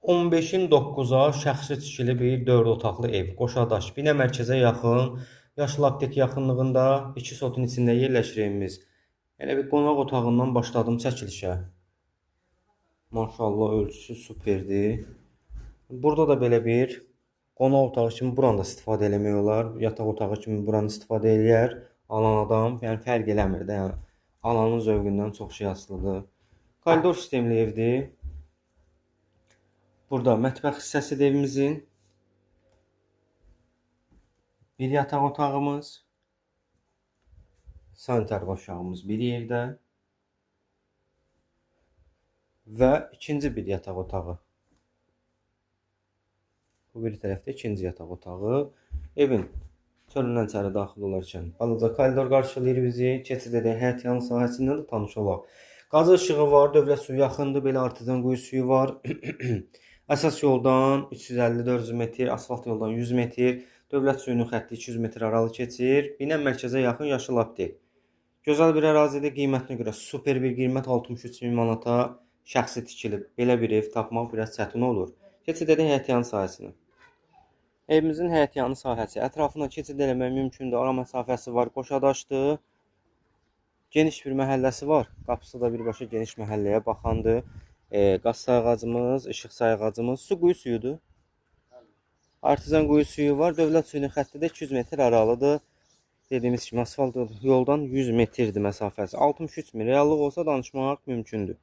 15-in 9-a şəxsi tikili bir 4 otaqlı ev. Qoşadaş. Binə mərkəzə yaxın, yaşlı aptek yaxınlığında 2 sotun içində yerləşir evimiz. Elə bir qonaq otağından başladım çəkilişə. Maşallah ölçüsü superdir. Burada da belə bir qonaq otağı kimi buranı da istifadə eləmək olar. Yataq otağı kimi buranı istifadə eləyər alan adam. Yəni fərq eləmir də. Yəni alanın zövqündən çox şey asılıdır. Koridor sistemli evdir. Burada mətbəx hissəsidir evimizin. Bir yataq otağımız. Sanitar başağımız bir yerdə. Və ikinci bir yataq otağı. Bu bir tərəfdə ikinci yataq otağı. Evin çölündən içəri daxil olarkən balaca koridor qarşılayır bizi. Keçid edək həyət yanı sahəsindən də tanış olaq. Qazı işığı var, dövlət suyu yaxındır, belə artezan quyu suyu var. Əsas yoldan 350-400 metr, asfalt yoldan 100 metr, dövlət suyunun xətti 200 metr aralı keçir. Binə mərkəzə yaxın yaşıl aptek. Gözəl bir ərazidə qiymətinə görə super bir qiymət 63 min manata şəxsi tikilib. Belə bir ev tapmaq biraz çətin olur. Keçid edək həyətyanı sahəsinə. Evimizin həyətyanı sahəsi. Ətrafına keçid eləmək mümkündür. Ara məsafəsi var, qoşadaşdır. Geniş bir məhəlləsi var. Qapısı da birbaşa geniş məhəlləyə baxandır. Qaz sayğacımız, işıq sayğacımız, su quyu suyudur. Artezan quyu suyu var. Dövlət suyunun xətti də 200 metr aralıdır. Dediyimiz kimi asfalt yoldan 100 metrdir məsafəsi. 63 min. Reallıq olsa danışmaq mümkündür.